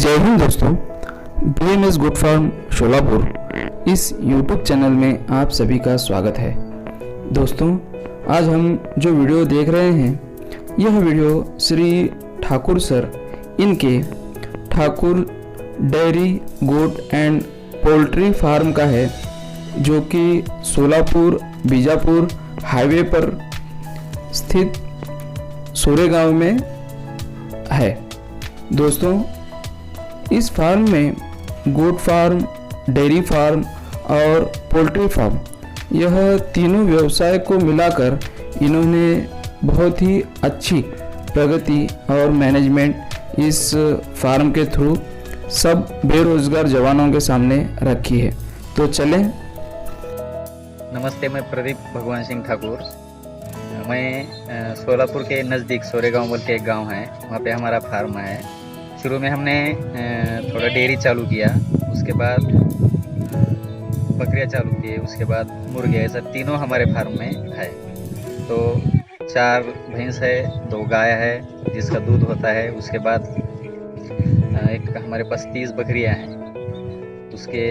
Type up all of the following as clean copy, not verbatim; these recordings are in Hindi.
जय हिंद दोस्तों, BMS गुड फार्म शोलापुर इस YouTube चैनल में आप सभी का स्वागत है। दोस्तों, आज हम जो वीडियो देख रहे हैं यह वीडियो श्री ठाकुर सर इनके Thakur dairy goat and poultry farm का है, जो कि सोलापुर बीजापुर हाईवे पर स्थित सोरेगांव में है। दोस्तों, इस फार्म में गोट फार्म, डेयरी फार्म और पोल्ट्री फार्म यह तीनों व्यवसाय को मिलाकर इन्होंने बहुत ही अच्छी प्रगति और मैनेजमेंट इस फार्म के थ्रू सब बेरोजगार जवानों के सामने रखी है। तो चलें। नमस्ते, मैं प्रदीप भगवान सिंह ठाकुर। मैं सोलापुर के नज़दीक सोरेगांव बोल के एक गांव है, वहाँ पे हमारा फार्म है। शुरू में हमने थोड़ा डेयरी चालू किया, उसके बाद बकरियाँ चालू किए, उसके बाद मुर्गे, ऐसा तीनों हमारे फार्म में है। तो 4 भैंस है, 2 गाय है जिसका दूध होता है। उसके बाद एक हमारे पास 30 बकरियाँ हैं, उसके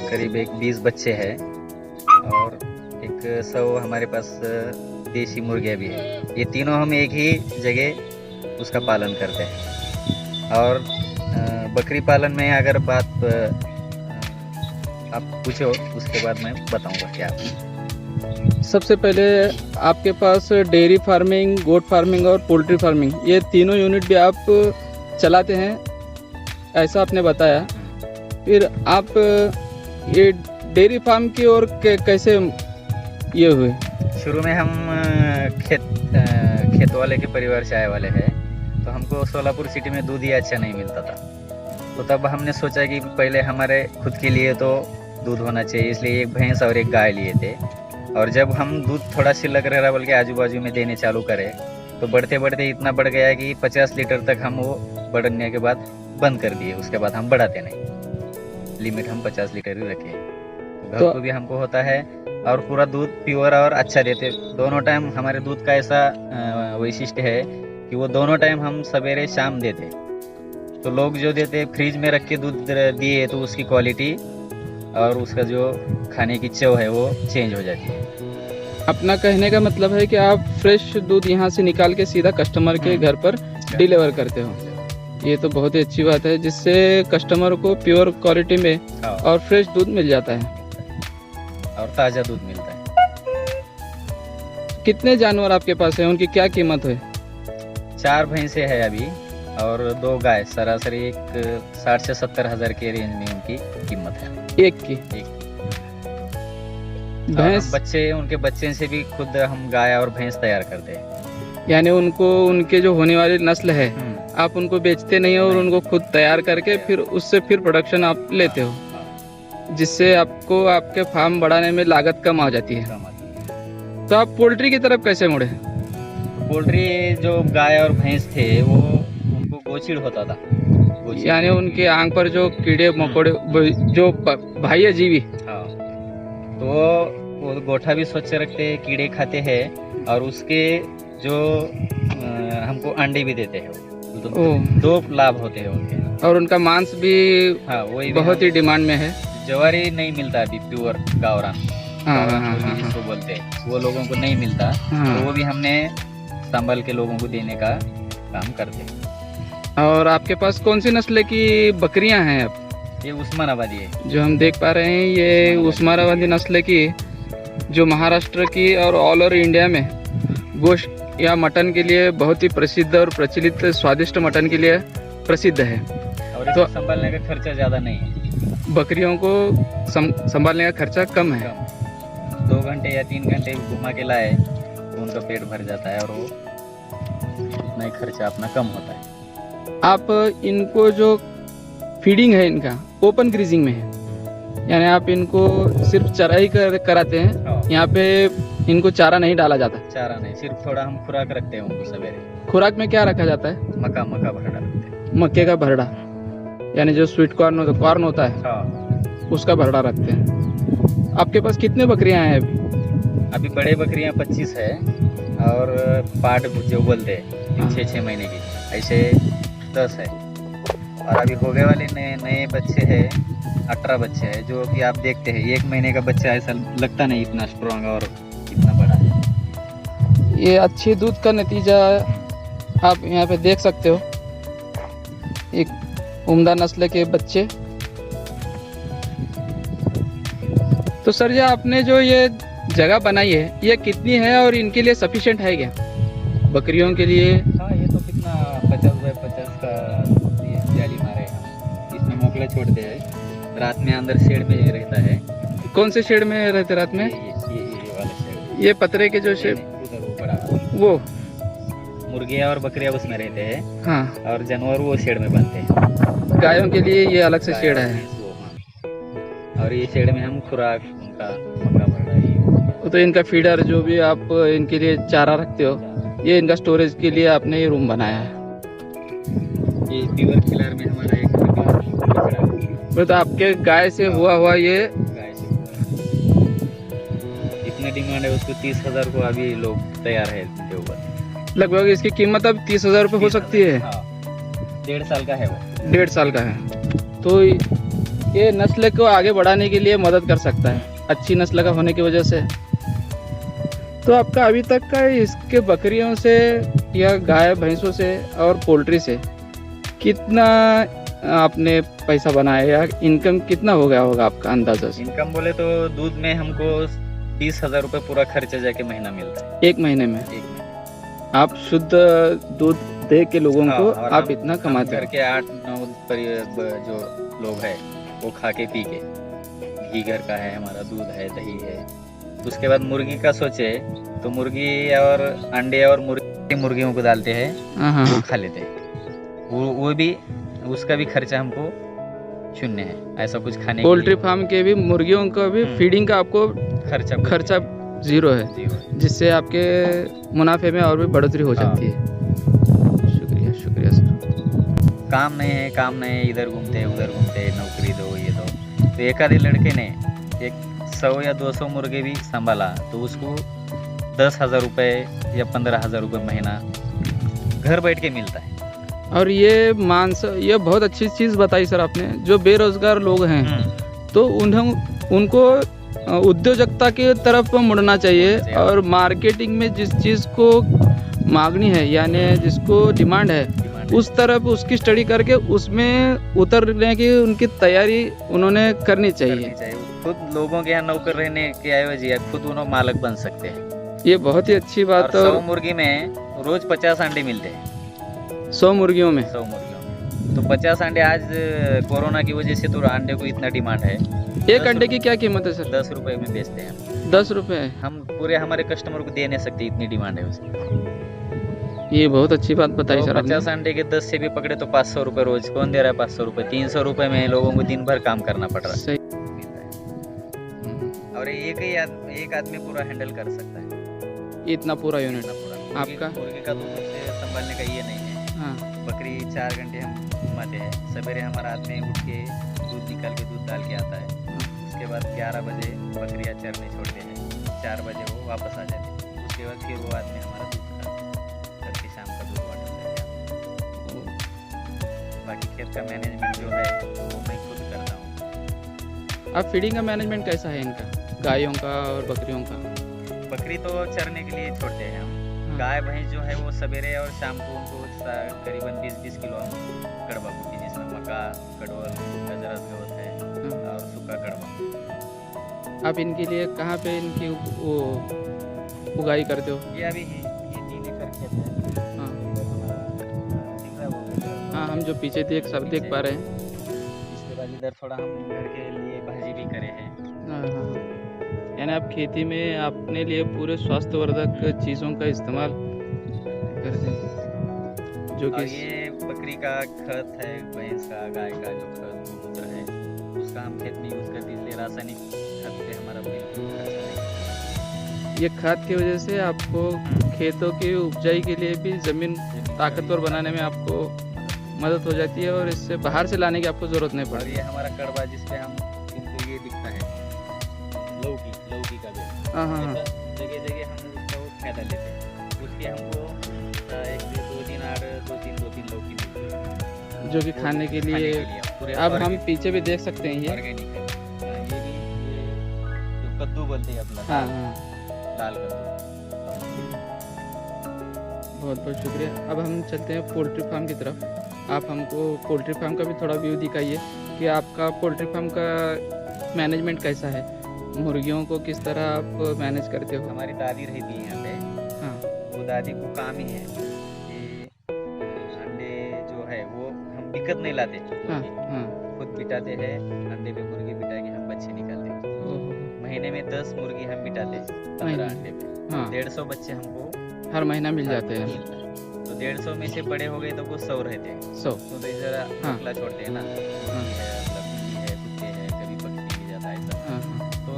करीब 20 बच्चे हैं और 100 हमारे पास देसी मुर्गियाँ भी है। ये तीनों हम एक ही जगह उसका पालन करते हैं। और बकरी पालन में अगर बात आप पूछो, उसके बाद मैं बताऊंगा क्या। सबसे पहले आपके पास डेयरी फार्मिंग, गोट फार्मिंग और पोल्ट्री फार्मिंग, ये तीनों यूनिट भी आप चलाते हैं, ऐसा आपने बताया। फिर आप ये डेयरी फार्म की ओर कैसे ये हुए? शुरू में हम खेत वाले के परिवार से आए वाले हैं, तो हमको सोलापुर सिटी में दूध ही अच्छा नहीं मिलता था। तो तब हमने सोचा कि पहले हमारे खुद के लिए तो दूध होना चाहिए, इसलिए एक भैंस और एक गाय लिए थे। और जब हम दूध थोड़ा सी लग रहा बोल के आजू बाजू में देने चालू करें, तो बढ़ते बढ़ते इतना बढ़ गया कि 50 लीटर तक हम वो बढ़ने के बाद बंद कर दिए। उसके बाद हम बढ़ाते नहीं, लिमिट हम 50 लीटर ही रखे। घर को भी हमको होता है और पूरा दूध प्योर और अच्छा देते। दोनों टाइम हमारे दूध का ऐसा वैशिष्ट्य है कि वो दोनों टाइम हम सवेरे शाम देते। तो लोग जो देते फ्रिज में रख के दूध दिए, तो उसकी क्वालिटी और उसका जो खाने की चव है वो चेंज हो जाती है। अपना कहने का मतलब है कि आप फ्रेश दूध यहाँ से निकाल के सीधा कस्टमर के घर पर डिलीवर करते हो। ये तो बहुत ही अच्छी बात है, जिससे कस्टमर को प्योर क्वालिटी में और फ्रेश दूध मिल जाता है और ताज़ा दूध मिलता है। कितने जानवर आपके पास है, उनकी क्या कीमत है? 4 भैंसे है अभी और 2 गाय। सरासरी एक 60 से 70 हज़ार के रेंज में उनकी कीमत है एक की। भैंस बच्चे, उनके बच्चे से भी खुद हम गाय और भैंस तैयार करते हैं। यानी उनको, उनके जो होने वाली नस्ल है, आप उनको बेचते नहीं हो और उनको खुद तैयार करके फिर उससे फिर प्रोडक्शन आप लेते हो, जिससे आपको आपके फार्म बढ़ाने में लागत कम आ जाती है। तो आप पोल्ट्री की तरफ कैसे मुड़े? पोल्ट्री जो गाय और भैंस थे वो उनको गोचिड़ होता था, यानी उनके आंख पर जो कीड़े मकोड़े, जो बाह्य जीवी, तो वो गोठा भी स्वच्छ रखते, कीड़े खाते हैं और उसके जो हमको अंडे भी देते हैं। तो 2 लाभ होते हैं उनके। और उनका मांस भी वही बहुत ही डिमांड में है। जवारी नहीं मिलता अभी, प्योर गावरान जिसको बोलते हैं, वो लोगों को नहीं मिलता। तो वो भी हमने संभाल के लोगों को देने का काम करते हैं। और आपके पास कौन सी नस्ल की बकरियां हैं? अब ये उस्मानाबादी है जो हम देख पा रहे हैं, ये उस्मानाबादी नस्ल की, जो महाराष्ट्र की और ऑल ओवर इंडिया में गोश्त या मटन के लिए बहुत ही प्रसिद्ध और प्रचलित, स्वादिष्ट मटन के लिए प्रसिद्ध है। और तो संभालने का खर्चा ज़्यादा नहीं है। बकरियों को संभालने का खर्चा कम है। 2 घंटे या 3 घंटे घुमा के लाए तो उनका पेट भर जाता है और वो उतना ही खर्चा अपना कम होता है। आप इनको जो फीडिंग है इनका ओपन ग्रीजिंग में है, यानी आप इनको सिर्फ चराई कराते हैं, यहाँ पे इनको चारा नहीं डाला जाता? चारा नहीं, सिर्फ थोड़ा हम खुराक रखते हैं उनको सवेरे। खुराक में क्या रखा जाता है? मक्का भरड़ा रखते हैं। मक्के का भरड़ा, यानी जो स्वीट कॉर्न होता है, उसका भरड़ा रखते हैं। आपके पास कितने बकरियां हैं अभी? बड़े बकरियां 25 है और पाट जो बोलते हैं 6-6 महीने की, ऐसे 10 है। और अभी होगे वाले नए नए बच्चे हैं 18 बच्चे हैं, जो कि आप देखते हैं 1 महीने का बच्चा ऐसा लगता नहीं इतना स्ट्रॉन्ग और इतना बड़ा है। ये अच्छी दूध का नतीजा आप यहाँ पे देख सकते हो, एक उम्दा नस्ल के बच्चे। तो सर जी आपने जो ये जगह बनाई है ये कितनी है और इनके लिए सफिशिएंट है क्या बकरियों के लिए? हाँ, ये तो कितना 50x50 का ये जाली मारे हम, इसमें मोकले छोड़ते हैं, रात में अंदर शेड में रहता है। कौन से शेड में रहते रात में? ये वाला शेड, ये पतरे के जो शेड, उधर वो बड़ा वाला। वो मुर्गियाँ और बकरियाँ उसमें रहते हैं। हाँ, और जानवर वो शेड में बनते हैं। गायों के लिए ये अलग से शेड है। वो, हाँ। और ये शेड में हम खुराक उनका मक्का भर रहा है। तो इनका फीडर जो भी आप इनके लिए चारा रखते हो, ये इनका स्टोरेज के लिए आपने ये रूम बनाया है। ये प्योर किलर में हमारा एक मुर्गा तो आपके गाय से हुआ ये गाय से इतना डिमांड है उसको 30,000 को अभी लोग तैयार है इनके ऊपर। लगभग इसकी कीमत अब 30,000 रुपये हो सकती है। हाँ, 1.5 साल का है वो। 1.5 साल का है। तो ये नस्ल को आगे बढ़ाने के लिए मदद कर सकता है, अच्छी नस्ल का होने की वजह से। तो आपका अभी तक का इसके बकरियों से या गाय भैंसों से और पोल्ट्री से कितना आपने पैसा बनाया या इनकम कितना हो गया होगा आपका अंदाजा से? इनकम बोले तो दूध में हमको 20,000 रुपये पूरा खर्चा जाके महीना मिलता है। एक महीने में? एक महीने। आप शुद्ध दूध दे के लोगों हाँ, को और आप हम- इतना हम कमाते घर हो? के 8-9 जो लोग हैं वो खा के पी के, घी घर का है हमारा, दूध है, दही है। उसके बाद मुर्गी का सोचे तो मुर्गी और अंडे और मुर्गियों को डालते हैं, हाँ हाँ वो हाँ। खा लेते हैं। वो भी उसका भी खर्चा हमको शून्य है, ऐसा कुछ खाने के पोल्ट्री लिए फार्म के भी मुर्गियों का भी फीडिंग का आपको खर्चा जीरो है, जीरो। जिससे आपके मुनाफे में और भी बढ़ोतरी हो जाती है। शुक्रिया शुक्रिया सर। काम नहीं है, इधर घूमते उधर घूमते, नौकरी दो ये दो। तो एक आधे लड़के ने एक 100 या 200 मुर्गे भी संभाला तो उसको 10,000 रुपये या 15,000 रुपये महीना घर बैठ के मिलता है। और ये ये बहुत अच्छी चीज़ बताई सर आपने। जो बेरोजगार लोग हैं तो उनको उद्योजकता की तरफ मुड़ना चाहिए और मार्केटिंग में जिस चीज़ को मांगनी है यानी जिसको डिमांड है उस तरफ उसकी स्टडी करके उसमें उतरने की उनकी तैयारी उन्होंने करनी चाहिए। खुद लोगों के यहाँ नौकर रहने के एवज खुद उन्होंने मालिक बन सकते हैं। ये बहुत ही अच्छी बात है। 100 मुर्गी में रोज 50 अंडे मिलते हैं। 100 मुर्गियों में 100 मुर्गियों तो 50 अंडे। आज कोरोना की वजह से तो अंडे को इतना डिमांड है। एक अंडे की क्या कीमत है सर? 10 रुपए में बेचते हैं। 10 रुपए? हम पूरे हमारे कस्टमर को दे नहीं सकते, इतनी डिमांड है उसकी। ये बहुत अच्छी बात बताई तो सर आपने। 50 अंडे के 10 से भी पकड़े तो 500 रुपए रोज। कौन दे रहा है 500 रुपए? 300 रुपए में लोगों को दिन भर काम करना पड़ रहा है। सही। और एक आदमी पूरा हैंडल कर सकता है इतना पूरा यूनिट इतना पूरा। आपका? मुर्गी का दूध से संभालने का ये नहीं है। हाँ। बकरी 4 घंटे हम घुमाते हैं। सवेरे हमारा आदमी उठ के दूध निकाल के दूध डाल के आता है। उसके बाद 11 बजे बकरियाँ चरने छोड़ते हैं, 4 बजे वो वापस आ जाते हैं। उसके बाद फिर वो आदमी हमारा दूध खाता है, शाम का दूध वाटर लेके आता है। बाकी खेत का मैनेजमेंट जो है वो मैं खुद करता हूँ। अब फीडिंग का मैनेजमेंट कैसा है इनका, गायों का और बकरियों का? बकरी तो चरने के लिए छोड़ते हैं हम। हाँ। गाय भैंस जो है वो सवेरे और शाम को उनको करीबन 20-20 किलो हम कड़वा कुटी, जिसमें मक्का, कड़वल, गजरस गवत है और सूखा कड़वा। आप इनके लिए कहाँ पे इनकी वो उगाई करते हो? ये अभी ये 3 एकड़ खेत है। हाँ इधर हमारा दिख रहा है वो। हाँ, हम जो पीछे सब देख पा रहे हैं। इसके बाद इधर थोड़ा हम घर के लिए भाजी भी करे हैं। हाँ हाँ हाँ। यानी आप खेती में अपने लिए पूरे स्वास्थ्यवर्धक चीज़ों का इस्तेमाल करते हैं, जो और कि ये बकरी का खत है, भैंस का, गाय का जो खत गोमूत्र है उसका हम खेत में यूज़ करते हैं। इसलिए रासायनिक खत पे हमारा बिल्कुल खर्चा नहीं। ये खाद की वजह से आपको खेतों की उपजाई के लिए भी ज़मीन ताकतवर बनाने में आपको मदद हो जाती है और इससे बाहर से लाने की आपको ज़रूरत नहीं और पड़ती। ये हमारा कड़वा जिसपे हम इनको ये दिखता है लौकी का बेल। हाँ हाँ हाँ। जगह जगह हम उसका वो फायदा लेते हैं। उसके हमको 1 से 2 दिन 2-3 लौकी मिलती है। जो कि खाने के लिए पूरे अब हम पीछे भी देख सकते हैं ये। ऑर्गेनिक है। ये भी ये जो कद्दू बोलते हैं अपना, हाँ हाँ, लाल कद्दू। बहुत बहुत शुक्रिया। अब हम चलते हैं पोल्ट्री फार्म की तरफ। आप हमको पोल्ट्री फार्म का भी थोड़ा व्यू दिखाइए कि आपका पोल्ट्री फार्म का मैनेजमेंट कैसा है, मुर्गियों को किस तरह आप मैनेज करते हो। हमारी दादी रहती है यहाँ पे, हाँ वो दादी को काम ही है कि अंडे जो है वो हम दिक्कत नहीं लाते, हाँ हाँ, खुद बिठाते हैं अंडे पे, मुर्गी बिठा के हम बच्चे निकालते हैं। ओहो, महीने में 10 मुर्गी हम बिठाते हैं, महीने 15 अंडे पे। हाँ 150 बच्चे हमको हर महीना मिल जाते हैं। मिलता है। तो 150 में से बड़े हो गए तो वो 100 रहते हैं। 100, तो जरा हाँ। अकेला छोड़ते हैं ना, मुर्गी है, मतलब बिल्ली है, कुत्ते हैं, कभी पक्षी भी जाता है ऐसा। हाँ हाँ, तो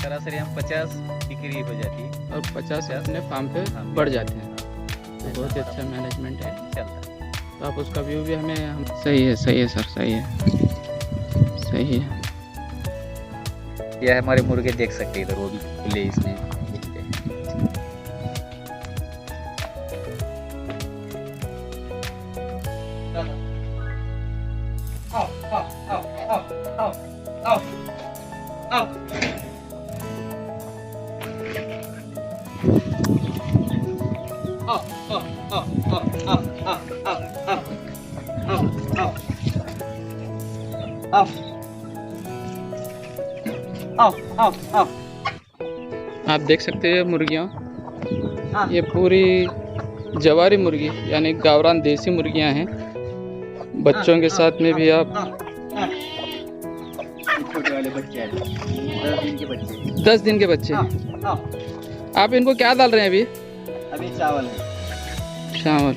सरासरी हम 50 बिक्री हो जाती है। और 50 अपने फार्म पे हाँ, बढ़ जाते हैं। तो बहुत ही अच्छा मैनेजमेंट है। चलता है। तो आप उसका व्यू भी हमें सही है सर, सही है सही है। ये हमारे मुर्गे देख सकते हैं इधर, वो भी खुले इसमें दिखते हैं। आप देख सकते हैं मुर्गियाँ, ये पूरी जवारी मुर्गी यानी गावरान देसी मुर्गियाँ हैं। बच्चों के साथ में भी आप छोटे वाले बच्चे हैं, 10 दिन के बच्चे। 10 दिन के बच्चे। आप इनको क्या डाल रहे हैं अभी? अभी चावल है, चावल,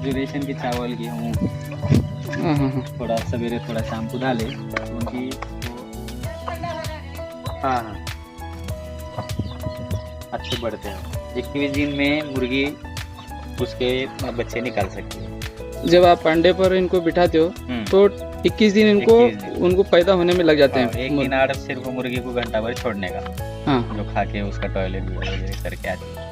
जो रेशन के चावल की हूँ, हाँ हाँ हाँ, थोड़ा सवेरे थोड़ा शाम को डाले तो उनकी हाँ हाँ अच्छे बढ़ते हैं। 21 दिन में मुर्गी उसके बच्चे निकाल सकती है। जब आप अंडे पर इनको बिठाते हो तो 21 दिन इनको 21 दिन। उनको पैदा होने में लग जाते हैं। एक दिन आड़ सिर्फ मुर्गी को घंटा भर छोड़ने का, हाँ, जो खा के उसका टॉयलेट वगैरह करके आती है।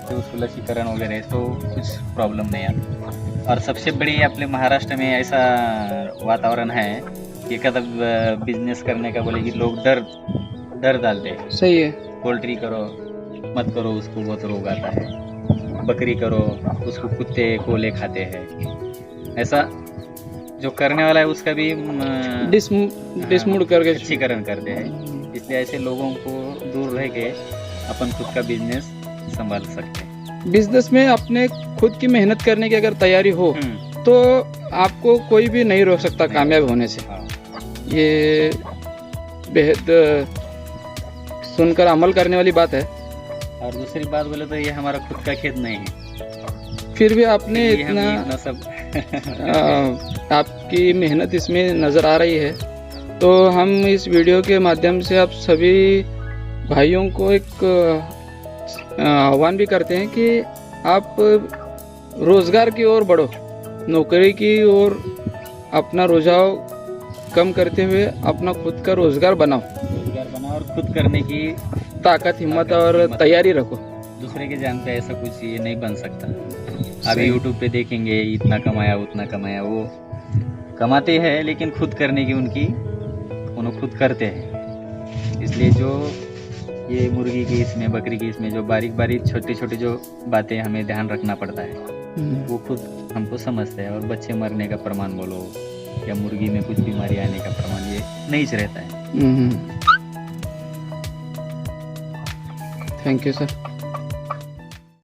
तो उसको लसीकरण वगैरह तो कुछ प्रॉब्लम नहीं आता। और सबसे बड़ी अपने महाराष्ट्र में ऐसा वातावरण है कि कदम बिजनेस करने का बोले कि लोग डर डालते हैं। सही है। पोल्ट्री करो मत करो, उसको बहुत रोग आता है। बकरी करो, उसको कुत्ते कोले खाते हैं। ऐसा जो करने वाला है उसका भी डिसमूड करके अच्छीकरण करते हैं। इसलिए ऐसे लोगों को दूर रह के अपन खुद का बिजनेस संभाल सकते हैं। बिजनेस में अपने खुद की मेहनत करने की अगर तैयारी हो तो आपको कोई भी नहीं रोक सकता कामयाब होने से। हाँ। ये बेहद सुनकर अमल करने वाली बात है। और दूसरी बात बोले तो ये हमारा खुद का खेत नहीं है, फिर भी आपने ये हम इतना सब आपकी मेहनत इसमें नज़र आ रही है। तो हम इस वीडियो के माध्यम से आप सभी भाइयों को एक आह्वान भी करते हैं कि आप रोज़गार की ओर बढ़ो, नौकरी की ओर अपना रुझाव कम करते हुए अपना खुद का रोज़गार बनाओ। रोजगार बना और खुद करने की ताकत, हिम्मत और तैयारी रखो। दूसरे के जान पे ऐसा कुछ ये नहीं बन सकता। अभी सही। यूट्यूब पे देखेंगे इतना कमाया उतना कमाया, वो कमाते हैं लेकिन खुद करने की उन्होंने खुद करते हैं। इसलिए जो ये मुर्गी की इसमें, बकरी की इसमें जो बारीक छोटी जो बातें हमें ध्यान रखना पड़ता है वो खुद हमको समझते हैं। और बच्चे मरने का प्रमाण बोलो या मुर्गी में कुछ बीमारी आने का प्रमाण ये नहीं रहता है। Thank you sir.